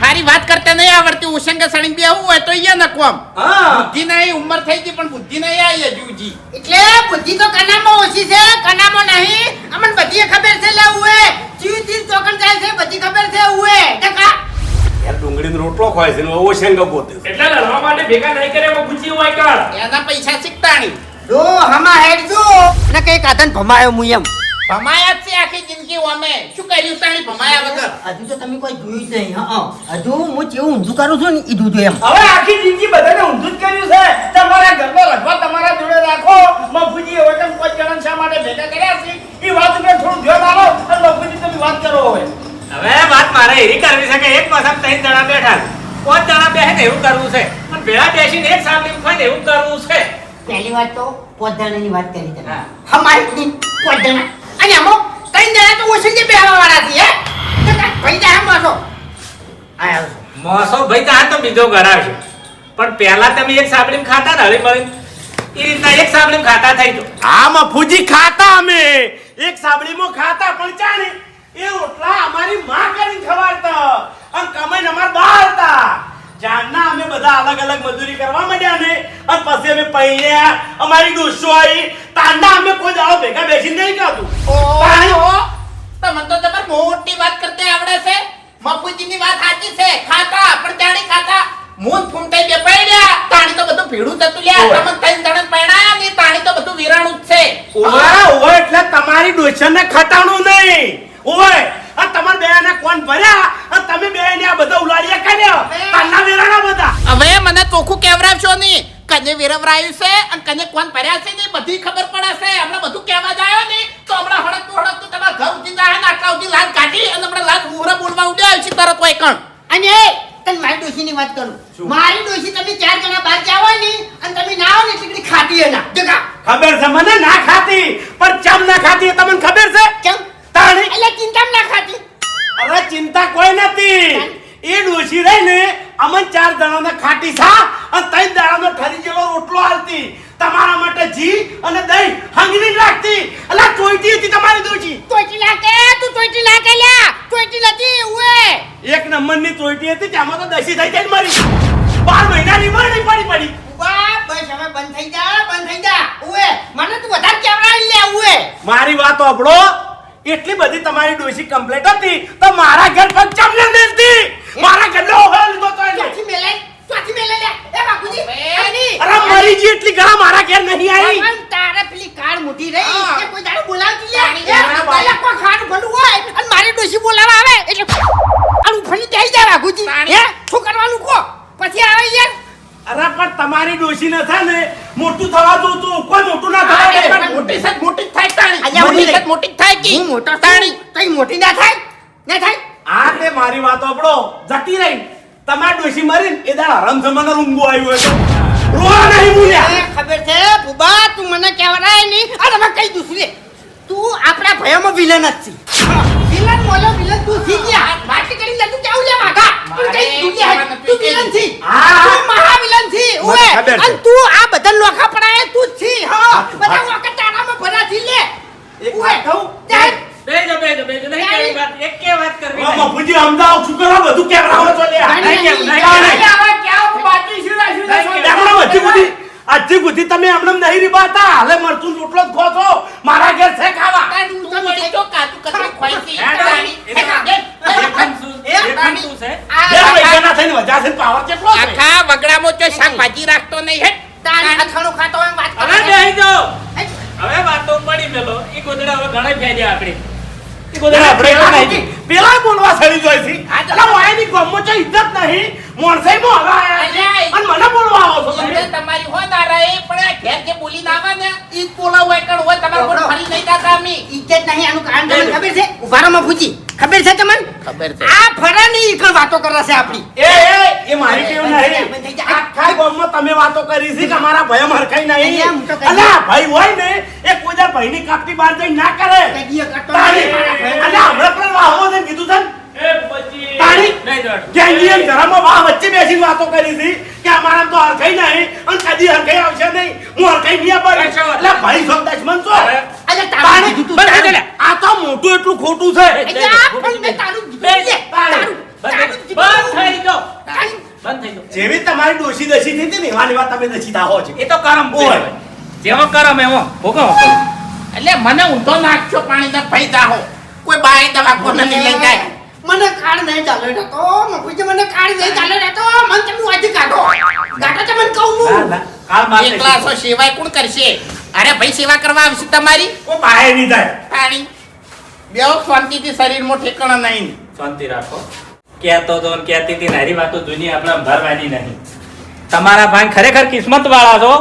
હારી વાત કરતા નહીં આવડતી ઓશંગે સડી બે આવું હોય તો અહીંયા નકવામ હા બુદ્ધિ નહીં ઉંમર થઈ ગઈ પણ બુદ્ધિ નહીં આવી હજુજી એટલે બુદ્ધિ તો કનામાં ઓછી છે કનામાં નહીં અમને બધી ખબર છે લે ઉએ ચીવી ચોકન જાય છે બધી ખબર છે ઉએ ટકા યાર ડુંગળીનો રોટલો ખવાય છે ને ઓવો શેંગો પોતે છે. એટલે લડવા માટે ભેગા નહીં કરે એમાં પૂછી હોય કર એના પૈસા શીખતાણી જો હમા હેડ જો ને કઈ કાતન ભમાયો હું એમ ભમાયા જ છે આખી જિંદગી અમે શું કર્યું તાણી ભમાયા વગર હજુ તો તમે કોઈ જોયું જ નહીં હા હજુ હું જેવું ઊંધું કરું છું ને એ દૂધું એમ હવે આખી જિંદગી બધાને ઊંધું જ કર્યું છે તમારા ઘરમાં રખવા તમારા જોડે રાખો મફુજી હવે તમે કોઈ જણા શા માટે ભેગા કર્યા છે એ વાત ઉપર થોડું ધ્યાન આપો અને મફુજી તમે વાત કરો હવે હવે વાત મારે એવી કરવી છે કે એક પાછા 3 જણા બેઠા 5 જણા બેહે ને એવું કરવું છે પણ ભેળા બેસીને એક સામલી ખાઈને એવું કરવું છે પહેલી વાત તો પોતદાણાની વાત કરી તમે હા. હમારી પોતદાણા અને અમો કઈ જણા તો ઓછંગે બેહવા વાળા છે હે ભાઈ જા માસો આયા છો. મોસો ભાઈ તા તો બીજો ગરાવશે પણ પહેલા તમે એક સાબડી ખાતા ને હળી મળી એ રીતના એક સાબડી ખાતા થઈ જો આમાં ફૂજી ખાતા અમે એક સાબડીમાં ખાતા પણ ચાને એ રોટલા અમારી માં કરીને ખવાડતા અને કમાઈને અમાર બહાર હતા જાનના અમે બધા અલગ અલગ મજૂરી કરવા માંડ્યા ને અને પછી અમે પૈણ્યા અમારી ડોસો આવી તાંડા અમે કોઈ દાડો ભેગા બેસીને નહીં ખાતું ઓહો તમને તો જબર મોટી વાત કરતે આવડે છે મફુજીની વાત સાચી છે ખાતા પણ જાણી ખાતા મૂન ફૂમતાઈ બે પડ્યા તાણી તો બધું ભીડું થતું લ્યા તમને ત્રણ જણા પૈણા ને તાણી તો બધું વિરાણું જ છે ઓવે એટલે તમારી ડોસને ખટાણું નહીં ઓવે આ તમાર બેને કોણ ભર્યા અને તમે બેને આ બધા ઉલાડિયા કર્યા તાના વેરાણા બધા હવે મને ચોખ્ખું કેવરાવશો નહીં કને વિરવરાયું છે અને કને કોણ ભર્યા છે ને બધી ખબર પડે છે હમણાં બધું કહેવા જાયો ને તો હમણાં હડકતું તમારા ઘર ઉઠી જાય ને આટલા ઉઠી લાત કાઢી અને હમણાં લાત ઉહરા બોલવા ઉડ્યા છે તરત હોય કણ અને તને મારી ડોશીની વાત કરું મારી ડોશી તમે 4 મને ના ખાતી પણ ચમ ના ખાતી એ તમને ખબર છે કેમ તાણી એટલે ચિંતા ના ખાતી અરે ચિંતા કોઈ નથી એ ડોશી રહી ને અમન 4 જણાને ખાટી સા અને 3 દાડાનો ઠરી જેવો રોટલો આલતી તમારા માટે ઘી અને દહીં હંગરી રાખતી અલા ચોઈટી હતી તમારી ડોશી તોયટી નાખે તું તોયટી નાખે લ્યા તોયટી નથી ઉએ એક નંબરની ચોઈટી હતી તેમાં તો દસી થઈ જાય મરી 12 મહિનાની મરણી પડી વાહ બસ હવે બંધ થઈ જા ઉએ મને તું વધારે કેવડાવી લે ઉએ મારી વાત સાંભળો એટલી બધી તમારી ડોશી કમ્પ્લીટ હતી તો મારા ઘર પર ચમને દેતી મારા ઘરનો ઓહલ લીધો તો એને ચોથી મેલે લે એ બાપુજી એની અરે મારી જી એટલી ઘણા મારા ઘર નહીં આવી ભગવાન તારે પેલી કાળ મોટી રહી હા. એ કોઈ દાડો બોલાવતી લે તારી એ ઘરના બાઈ. પેલા કોઈ ખાવાનું ભલું હોય અને મારી ડોશી બોલાવા આવે એટલે આનું ફણી દઈ જાય બાપુજી તારી. હે શું કરવાનું કો પછી આવે યાર અરે પણ તમારી ડોશી ને થાય ને મોટું થવા જોતું કોઈ મોટું ના હા, થાય પણ મોટી સદ મોટી જ થાય તાણી અલ્યા, મોટી હું સદ મોટી જ થાય કી હું મોટો તાણી તઈ મોટી ના થાય આ તે મારી વાત સાંભળો જતી રહી તમારી ડોશી મરીને એ દાડા રમઝમાનો રૂંગો આવ્યો હતો રોવા નહીં બોલ્યા એ ખબર છે બુબા તું મને કહેવાય નહીં અને હવે કઈ દઉં છું લે તું આપણા ભયોમાં વિલન જ છી વિલન બોલો વિલન તું છી ગયા માટી કરી લે તું કેવું લે વાગા તું કઈ તું કે તું વિલન છી હા. તું મહા વિલન છી મને ઓએ ખબર છે. અને તું આ બધા લોખા પડાય તું જ છી હા બધા વખત તારામાં ભરા છી લે એક વાત કહું? ચાલ બેજો નહીં કેવી વાત એક કે વાત કરવી ઓ નહીં. બાપુજી સમજાવો શું કરો બધું કેવડાવો છો લ્યા નહીં કેવું, નહીં નહીં. કેવું. એમણે હજી સુધી તમે એમને નહીં રીબાતા હાલે મરચું રોટલો જ ખો છો મારા ઘેર છે ખાવા તાણી તું વળી જો કાચું કતરું ખોઈતી હેડો. તાણી. દેખન શું છે બે પૈસાના થઈને વજા છે ને પાવર કેટલો છે આખા વગડામાં જો શાકભાજી રાખતો નહીં હે તારી અથાણું ખાતો હોય એમ વાત હવે કરે બેહી જાઓ. હવે વાતો પડી મેલો ઈ ગોદડા હવે ઘણા ફેર્યા આપણે ઈ ગોદડા આપણે એવું નહીં. પેલા બોલવા સડી જોઈ છે હા, તો- અલા વાયની ગમો ચો ઇજ્જત નહીં મોણસાઈ મો હવે આયા છે. અલ્યા, અને મને બોલવા આવો છો તમે તમે તમારી હો ના રહે પણ આ ઘેર જે બોલીને આવે ને ઈ જ બોલાવો એકણ હોય તમારે કોઈ ફરી નહીં જાતા અમે ઇજ્જત નહીં આનું કારણ તમને ખબર છે ઉભારો માં પૂછી ખબર છે તમને ખબર છે. આ ફરા ની ઈકણ વાતો કરે છે આપણી એ મારી ટેવ નહીં આખા ગામમાં તમે વાતો કરી છે કે અમારા ભયમ હરખાઈ અલ્યા, નહીં હું તો કહી અલા ભાઈ હોય ને એ કોઈ દર ભાઈની કાપટી બહાર જઈ ના કરે કદીએ કરતો તારી નથી મારા ભાઈ. અલ્યા હમણાં પણ વાહો ને કીધું છે ને એ પછી તારી નહીં દોડ. ગેંગી એમ ધરામાં વાહ વચ્ચે બેસીને વાતો કરી હતી કે અમારા તો હરખાઈ નહીં અને કદી હરખાઈ આવશે નહીં હું હરખાઈ નહીં આપે કશો વાત એટલે ભાઈ છો દશમન છો હવે અલ્યા, તારું તારી કીધું તું, બંધ થઈ તારું. જા લે. આ તો મોટું એટલું ખોટું છે અલ્યા, આ પણ મેં તારું કીધું છે. તારું, તારું કીધું. બંધ થઈ જાઓ. તારું. બંધ થઈ જાઓ. જેવી તમારી ડોશી દશી થઈ હતી ને એવાની વાત તમે દશી થાઓ છો એ તો કરમ છે. ઓય. જેવો કરમ એવો ભોગવો. એટલે મને ઊંધો નાખશો પાણી ના ભાઈ જાહો કોઈ બાય દવાખાને નહીં લઈ જાય મને કાળ નહીં ચાલે રહેતો મફુજી મને કાળ નહીં ચાલે રહેતો મન તમે વાજી કાઢો ગાટો તમને કહું ના, હું ના. કાલ માર એકલા દશી. છો સેવાય કોણ કરશે અરે ભાઈ સેવા કરવા આવશે તમારી કોઈ બાય નહીં થાય પાણી બેવ શાંતિથી શરીરમાં ઠેકાણા નહીં શાંતિ રાખો કહેતો તો ને કહેતી હતી નારી વાતો જૂની આપણે ભરવાની નહીં તમારા ભાઈ ખરેખર કિસ્મત વાળા છો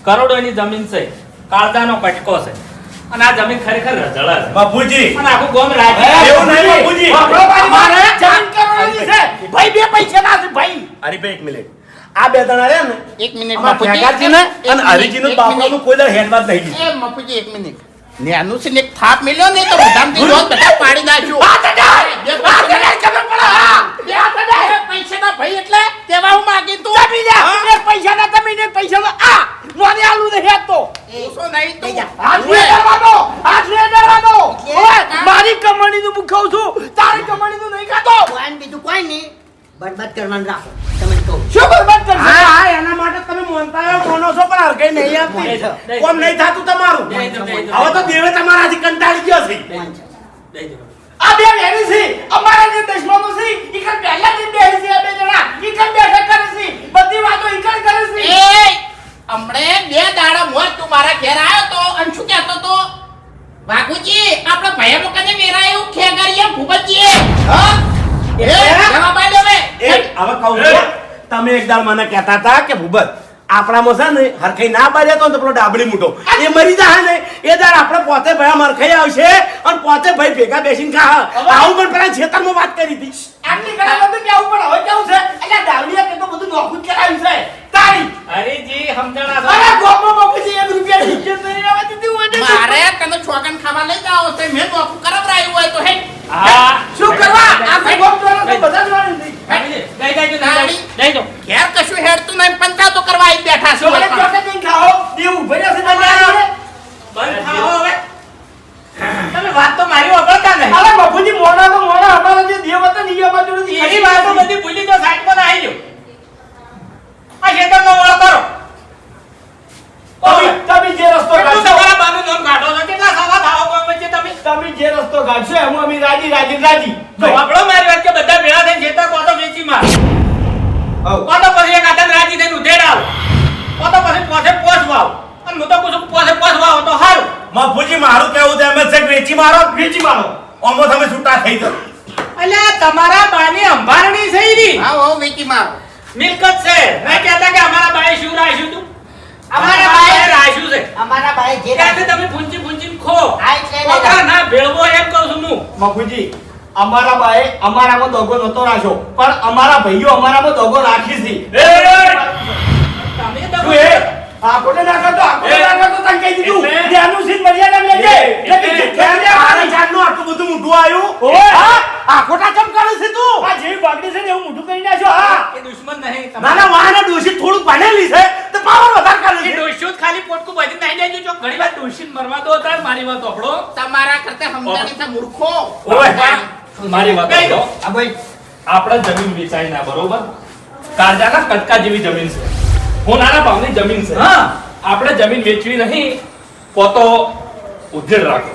કરોડોની જમીન છે કાળજાનો કટકો છે અને આ જમીન ખરેખર રજળા છે બાપુજી અને આખું ગામ રાજી એવું નહીં બાપુજી. અમારે જમીન કરવાની છે. ભાઈ બે પૈસા ના છે ભાઈ હરીભાઈ એક મિનિટ આ બે જણા રહ્યા ને એક મિનિટ અમારા ઠેકાજીને અને હરીજીનું બાપાનું કોઈ દર હેડમાં જ નહીં લીધું. એ મફુજી એક મિનિટ નેનું છે ને એક થાપ મેલ્યો ને તો બધામથી રોજ બધા પાડી નાખ્યું પૈસાના ભાઈ એટલે તેવા હું માગી તું પૈસાના તમે ને પૈસાનો આ નોને આલુ ને હેતો ઓછો નહીં તું હાથ લે કરવાનો હાથ લે કરવાનો એટલે ઓય મારી કમાણીનું હું ખાઉં છું તારી કમાણીનું નહીં ખાતો વાન બીજું કોઈ નહીં બરબાદ કરવાનું રાખો તમને કહું શું બરબાદ કરશો હા હા એના માટે તમે મોનતા મોનો છો પણ હરકઈ નહીં આપતી કોમ નહીં થાતું તમારું દઈ દો, દઈ દો. હવે તો દેવે તમારાથી કંટાળી ગયો છે વાન છે. દઈ દો. આ બે વેરી છે અમારા જે દશમનો છે ઈકન પહેલા જે બેહી છે આ બે જણા ઈકન બેઠક કરે છે બધી વાતો ઈકન કરે છે એ હમણે બે દાડા મોર તું મારા ઘેર આવ્યો તો અને શું કહેતો તો વાઘુજી આપણે ભયા મુકાને મેરા એવું ખેગારીએ ભૂપતજીએ હા એ જવાબ આલ્યો હવે એ હવે કહું છું તમે એકદાર મને કહેતા હતા કે ભૂબત આપણામાં છે ને હરખાઈ ના બાજ્યા તો પેલો ડાબડી મૂઠો એ મરી જાય ને એ દાડ આપણે પોતે ભયા મરખાઈ આવશે અને પોતે ભાઈ ભેગા બેસીને ખા આવું પણ પેલા ખેતરમાં વાત કરી હતી આટલી ઘણા બધું કેવું પણ હવે કેવું છે એટલે ડાબડીયા કે તો બધું નોખું જ કરાવ્યું છે તારી હરીજી સમજણા છો. અરે ગોપો બાપુજી 1 રૂપિયા ની ઇજ્જત સોગન ખાવા લઈ જાઓ છે મેં નોકરું કરાવરાયું હોય તો હે હા શું કરવા આખો ગોમ દ્વારા તો બધા જોવાનું નહીં. લઈ જાઓ. ઘેર કશું હેડતું નહીં પંચાયતો કરવા આવી બેઠા છો ચોકલેટ ચોકલેટ નહીં ખાઓ દેવ ઉભા રહેશે તમારે. બંધ થાઓ હવે. તમે વાત તો મારી વગરતા નહીં. અરે બાપુજી મોડા તો મોડા અમારા જે દેવ હતા ને એ અમારા જોડેથી એની વાતો બધી ભૂલી જાઓ, સાઈડમાં ના આવી જાઓ. આ ખેતરનો વળ કરો. તમે જે રસ્તો કેટલું કાઢશો તમારા બાનું નામ કાઢો છો? કેટલા સવા થાઓ કોમ વચ્ચે તમે? તમે જે રસ્તો કાઢશો એમાં અમે રાજી રાજી રાજી તો આપણો મારી વાત કે બધા ભેળા થઈને ખેતર કોતો વેચી માર. કોતો પછી એક આદમ રાજી થઈને ઉધેડ આવો. કોતો પછી પોસે પોસ વાવ. અને હું તો પૂછું કે પોસે પોસ વાવો તો સારું. બાપુજી મારું કેવું છે એમ જ છે કે વેચી મારો વેચી મારો ઓમો તમે છૂટા થઈ જાઓ. અલ્યા તમારા બાની અંબારણી છે ઈ. હા હો વેચી મારો મિલકત છે. ના કહેતા કે અમારા બાએ શું રાખ્યું તું? અમારા બાએ રાખ્યું છે. અમારા ભાઈ જે ત્યાંથી તમે ફૂંચી ફૂંચીને ખો. આ એટલે લઈ કોકા જાઓ. ના ભેળવો એમ કહું છું હું. બાપુજી અમારા બાએ અમારામાં દોગો નતો રાખ્યો પણ અમારા ભાઈઓ અમારામાં દોગો રાખી છે. તમે તો શું એ આકોને ના કરતો આકોને ના કરતો તને કહી દીધું એટલે? ધ્યાનનું સીન મર્યાદા લેજે એટલે કે ધ્યાન મારા જાતનું આટલું બધું મોઢું આવ્યું ઓય. હા? આ ખોટા ચમ કરે છે તું આ જેવી બાગડી છે ને એવું મોઢું કરી નાખ્યો હા એ દુશ્મન નહીં. નાના વાહને ડોશી થોડુંક ભણેલી છે તો પાવર વધારે કરે એ છે ડોશીઓ જ ખાલી પોટકું બાંધી નાહી જાય જો ઘણી વાર ડોશીને મરવા દો તાર મારી વાત સાંભળો. તમારા કરતા સમજાણી છે મૂર્ખો ઓય, મારી વાત કહી દો. સાંભળો. આ ભાઈ આપણે જમીન વેચાય ના બરોબર કાળજાના કટકા જેવી જમીન છે હોનાના ભાવની જમીન છે હા. આપણે જમીન વેચવી નહીં પોતો ઉધેડ રાખો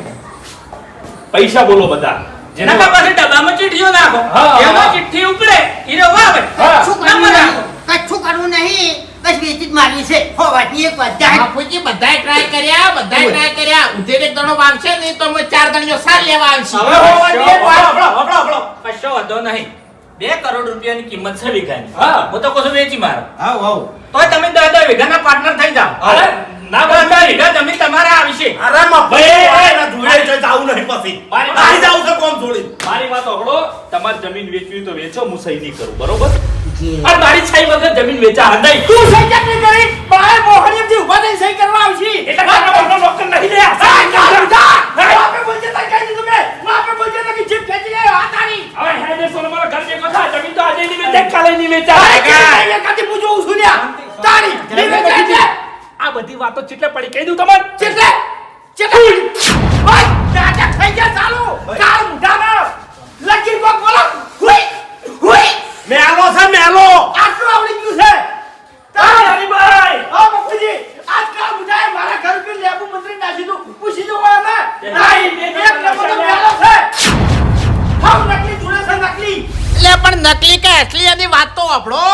પૈસા બોલો બધા જેને નકા પાસે ડબ્બામાં ચીઠીઓ નાખો. હા. એમાં ચિઠ્ઠી ઉપડે ઈને વાવે. હા. કચ્છું ના કરવું રાખો. નહીં કચ્છું કરવું નહીં બસ વેચી જ મારવી છે હો વાતની એક વાત જાહેર બાપુજી બધાય ટ્રાય કર્યા ઉધેડ એક દણો વાવશે નહીં તો અમે 4 દણીઓ સાર લેવા આવશે હવે હોવાની એક વાત હબળો. કશો વાંધો નહીં. 2 કરોડ રૂપિયાની કિંમત છે વીઘાની. હા. હું તો કહું છું વેચી મારો. આવ આવ તોય તમે 10 વીઘાના પાર્ટનર થઈ જાઓ. અરે ના 10 વીઘા જમીન તમારે આવશે. અરે ભાઈ, મારા ધૂળે જોઈ જાવું નહીં પછી મારી- મારી જાવું છે કોમ થોડી મારી વાત સાંભળો તમારી જમીન વેચવી તો વેચો હું સહી નહીં કરું બરોબર જે અને મારી છાઈ વગર જમીન વેચા નહીં તું સહી કેમ નહીં કરી બાએ મોહનીયમથી ઊભા થઈને સહી કરવા આવશી એટલે તારા મોટો નોકર નહીં લે માપે બોલજે તને કહી દીધું મેં માપે બોલજે તો કે જીપ ખેંચી જાય આ તારી હવે હેડે સોનો મારા ઘર ભેગો થા જમીન તો આજે નહીં વેચે કાલે નહીં વેચા તારી કાતી પૂછો હું સુન્યા તારી નહીં વેચાય છે આ બધી વાતો ચીટલે પડી કહી દઉં તમને ચેટલે ચેટલે ઓય નાટક થઈ ગયા ચાલુ કાળ મુઢાનો લકી કો બોલો હુઈ હુઈ મેલો છે મેલો આટલું આવડી ગયું છે તારી ભાઈ ઓ બાપુજી આજ કાળ મુઢાએ મારા ઘર પર લેબુ મંત્રી નાખી દઉં પૂછી જો આને નહીં એક નંબર તો મેલો છે હાવ નકલી જોડે છે નકલી એટલે પણ નકલી કે અસલી એની વાત તો આપણો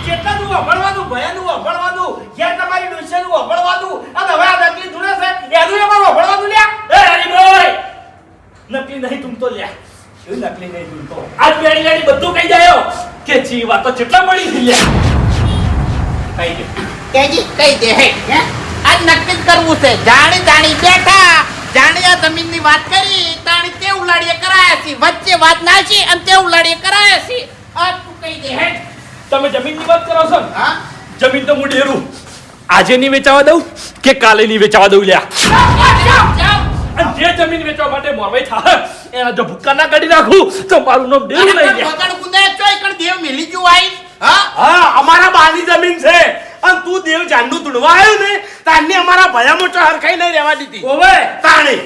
કેટલાનું વભળવાનું ભયાનું વભળવાનું ઘેર તમારી ડોસીનું વભળવાનું અને હવે આ નકલી જોડે છે એનું એમાં વભળવાનું લ્યા એ હરીભાઈ નકલી નહીં તું તો લ્યા એ નકલી નહીં તું તો આજ બેડી લાડી બધું કહી જાયો કે જી વાતો ચેટલા મળી છે લ્યા કહી દે કેજી કઈ દે હે આજ નક્કી જ કરવું છે જાણી જાણી બેઠા જાણી આ જમીનની વાત કરી તાણી તે ઉલાડીએ કરાયા છે વચ્ચે વાત નાખી અને તે ઉલાડીએ કરાયા છે આ તું કઈ દે હે તમે જમીનની વાત કરો છો ને હા જમીન તો હું ડેરું આજે નહીં વેચાવા દઉં કે કાલે નહીં વેચાવા દઉં લ્યા અને જે જમીન વેચવા માટે મોરવાઈ થાય એના જો ભૂક્કા ના કાઢી નાખું તો મારું નામ ડેરું લઈ લ્યા વગર ગુને ચોય કણ દેવ મિલી ગયું આઈ હા હા અમારા બાની જમીન છે અને તું દેવ જાંડુ તુડવા આવ્યો ને તારની અમારા ભયામાં તો હરખાઈ નહીં રહેવા દીધી ઓવે તાણી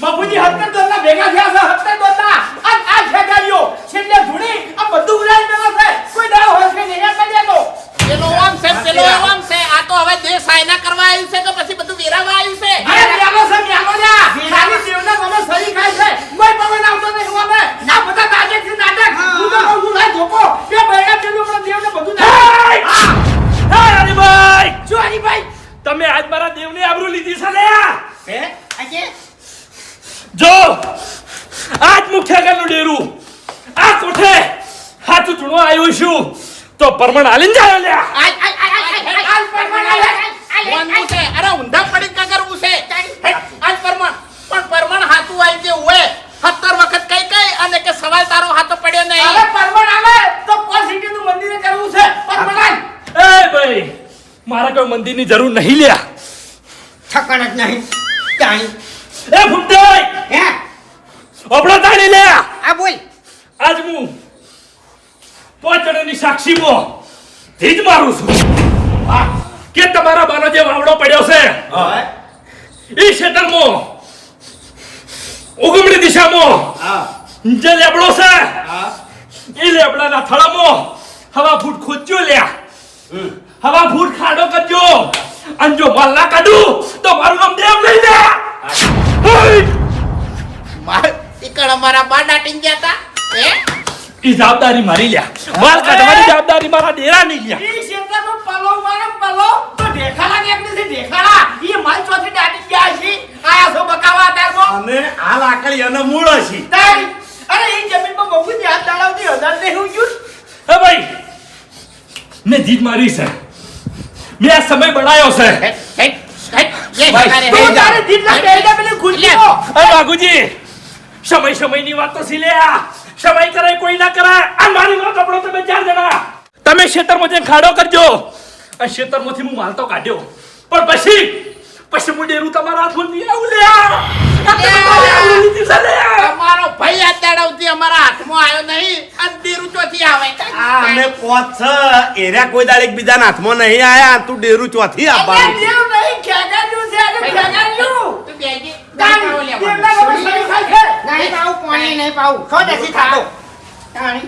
બાપુજી 70 દોરના ભેગા થયા છે 70 દોરના આ ખેગારીઓ છેલ્લે ધૂણી આ બધું ઉલાઈ દેવા છે કોઈ દાડો હોય કે નહીં આ દેતો પેલો આમ છે પેલો આમ છે આ તો હવે દેશ આયના કરવા આવ્યું છે કે પછી બધું વેરાવા આવ્યું છે અરે મ્યાલો છે મ્યાલો લ્યા ખાલી દેવના મને સરી ખાય છે કોઈ પવન આવતો નહીં હોને આ બધા નાટક છે નાટક હું તો કહું છું ભાઈ ધોકો બે બૈરા પેલું પણ દેવને બધું નાટક હે હરીભાઈ જો હરીભાઈ તમે આજ મારા દેવની આબરૂ લીધી છે લ્યા હે આજે જો આજ મુખ્ય ઘરનું ડેરું આ કોઠે હાથું ચૂણવા આવ્યો છું તો પરમણ હાલીને જાય લ્યા આજ પરમણ છે અરે ઊંધા પડી કા કરવું છે આજ પરમણ પણ પરમણ હાથું આવી જે હોય 70 વખત કઈ કઈ અને કે સવાલ તારો હાથો પડ્યો નહીં હવે પરમણ આવે તો પર સિટીનું મંદિરે કરવું છે પરમણ એ ભાઈ મારા કોઈ મંદિરની જરૂર નહીં લ્યા ઠકણ જ નહીં જાણી આપણો તાણી લે આ બોલ આજ હું પોચડની સાક્ષીમાં ધીજ મારું છું કે તમારા બાનો જે વાવડો પડ્યો છે એ ક્ષેત્રમાં ઉગમણી દિશામાં જે લેબડો છે એ લેબડાના થળામાં હવા ફૂટ ખોચ્યો લ્યા હવા ફૂટ ખાડો કરજો અને જો માલ ના કાઢું તો મારું નામ દેવ લઈ લે ઈકણ અમારા બા દાટીને ગયા તા હે ઈ જવાબદારી મારી લ્યા માલ કાઢવાની જવાબદારી મારા ડેરા નહીં લ્યા ઈ ક્ષેત્રમાં પલો મારે પલો તો ઢેખાડા નીકળે છે ઢેખાડા ઈ માલ ચોથી દાટી ગયા છે આયા છો બકાવા તારમાં અને આ લાકડી અને મૂળ છે તારી અરે ઈ જમીનમાં બહુ ધ્યાન દાડાવતી હજાર ને હું ગયું હે ભાઈ મેં જીત મારી છે મેં આ સમય બનાવ્યો છે યે ભાઈ, કરે તું તારે જીતના કેડા પેલી ખુરશીઓ અરે બાગુજી સમયની વાત તો સી લે સમય કરે કોઈ ના કરાય આ મારી વાત આપણો તમે 4 જણા તમે ક્ષેત્રમાં જઈને ખાડો કરજો આ ક્ષેત્રમાંથી હું માલ તો કાઢ્યો પણ પછી હું ડેરું તમારા હાથમાં નહીં આવું લે અમારો ભાઈ આ દાડાવતી અમારા હાથમાં આવ્યો નહીં અને ડેરું ચોથી આવે અમે પોત છે એરા કોઈ દાડે એકબીજાના હાથમાં નહીં આયા તું ડેરું ચોથી અરે આપવાનું દેવ નહીં ખેગાડ્યું છે આજે ખેગાડ્યું તું બેજી તારી દેવના બાબા સરી ખાય છે નહીં પાવું પાણી નહીં પાવું છો નથી થાતો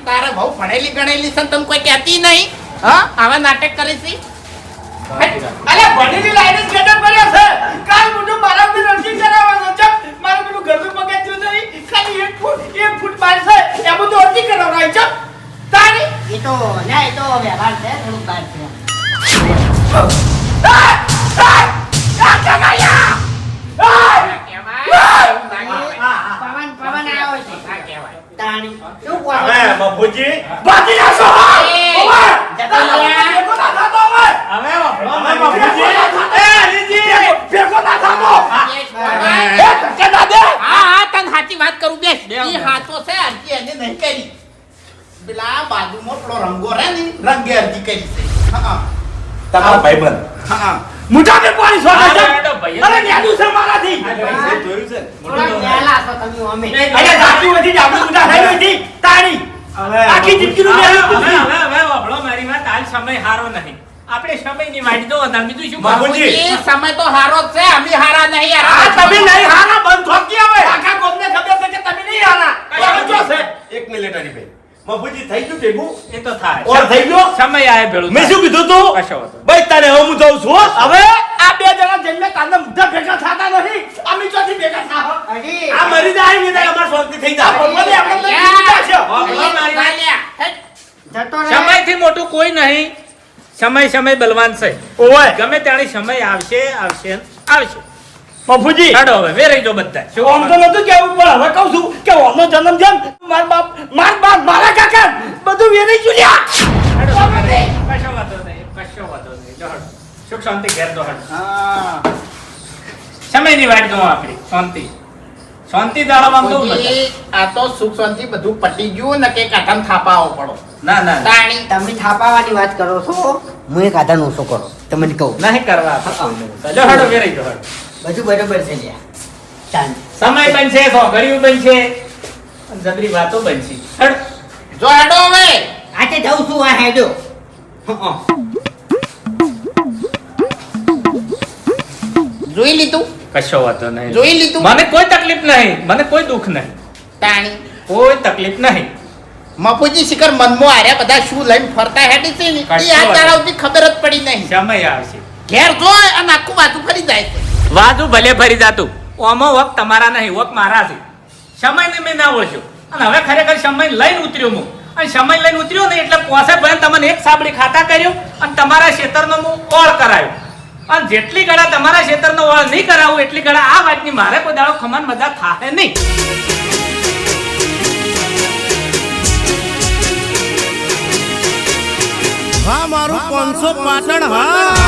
તારે બહુ ભણેલી ગણેલી છે ને તને કોઈ કહેતી નહીં હા આવા નાટક કરે છે અલે ભણીની લાઈન જ ગેટઅપ કર્યો છે કાલ મોટું મારા બી રણજી કરાવવાનો છે મારું પેલું ઘરનું પગાર નહીં ખાલી 1 ફૂટ બહાર છે એમાં તો અરજી કરાવરાય છે તારી એ તો ના એ તો વ્યવહાર છે થોડુંક બહાર છે પવન આવ્યો છે તાણી શું કહો હવે બાપુજી બાકી નાખો જતો રહ્યા. ભેગો ના થતો હવે હવે બાપુજી એ લીજી ભેગો ના થતો એ ધક્કે ના દે હા તને સાચી વાત કરું બેસ ઈ હાથો છે અરજી એને નહીં કરી પેલા બાજુમાં પેલો રંગો રે ને રંગે અરજી કરી છે હા તમારો ભાઈબંધ હા મુઠા પે પાણી છોડે છે હા, તો ભાઈ. અરે ન્યાનું છે મારાથી જોયું છે થોડા વહેલા છો તમે અમે અરે જાતી હતી જ આપણે મુઠા થઈ હતી તાણી આખી જિંદગીનું ન્યાનું પૂછ્યું. હવે વાપરો મારી વાત હાલ સમય હારો નહીં આપણે સમયની વાટ દો અને બીજું શું બાપુજી. એ સમય તો હારો જ છે અમે હારા નહીં આ હારા તમે નહીં હારા બંધ થોકી હવે આખા ગોમને ખબર છે કે તમે નહીં હારા સમજો છે એક મિનિટ હરીભાઈ બાપુજી થઈ ગયું ભેગું એ તો થાય ઓર થઈ ગયો સમય આય ભેળું મેં શું કીધું તું કશો વાંધો નહીં. ભાઈ તારે હવે હું જાઉં છું હો. હવે આ બે જણા જઈને તારના મુઠ્ઠા ભેગા થતા નથી અમે ચોથી ભેગા થાહ હજી આ મરી જાય ને ત્યારે અમાર શાંતિ થઈ જાય ભગવાને આપણે તો જીવતા છે જતો રહે સમયથી મોટું કોઈ નહીં સમય બલવાન છે ઓય ગમે ત્યારે સમય આવશે બાપુજી ચાલો હવે વેરાઈ જો બધા શું આમ તો નતું કેવું પણ હવે કહું છું કે ઓનો જન્મ છે ને, માર બાપ મારા કાકા બધું વેરી ચૂલ્યા કશો વાંધો નહીં જો હળો. સુખ શાંતિ ઘેર દો હળો. સમયની વાટ દો આપણી શાંતિ જાળવવામાં તો મજા. આ તો સુખ શાંતિ બધું પટી ગયું ને કે કાઢામ થાપાવો પડો ના તાણી તમે થાપાવાની વાત કરો છો હું એક આધાર ઓછો કરો તમને કહું નહીં કરવા જો હળો વેરાઈ જો હળો. બધું બરોબર છે લ્યા ચાલ સમય બનશે ઘડિયું બનશે અને જબરી વાતો બનશે હળો. જો હેડો હવે આજે જાઉં છું આ હેડો જોઈ લીધું કશો વાતો નહીં જોઈ લીધું મને કોઈ તકલીફ નહીં મને કોઈ દુઃખ નહીં તાણી કોઈ તકલીફ નહીં મફુજી શિખર મનમાં હાર્યા બધા શું લઈને ફરતા હેડી છે ને કશો એ આ વાંધો તારાવથી ખબર જ પડી નહીં સમય આવશે ઘેર જોય અને આખું બાજુ ફરી જાય છે વાજુ ભલે ફરી જાતું ઓમો વક તમારા નહીં વક મારા છે સમયને મેં ના ઓળખ્યો અને હવે ખરેખર સમય લઈને ઉતર્યો હું અને સમય લઈને ઉતર્યો ને એટલે પોસે ભાઈ તમને એક સાબડી ખાતા કર્યો અને તમારા ક્ષેત્રનો હું ઓળ કરાયો અને જેટલી ગળા તમારા ક્ષેત્રનો ઓળ નહીં કરાવું એટલી ગળા આ વાતની મારે કોઈ દાડો ખમણ મજા થાય નહીં હા મારું 500 પાટણ હા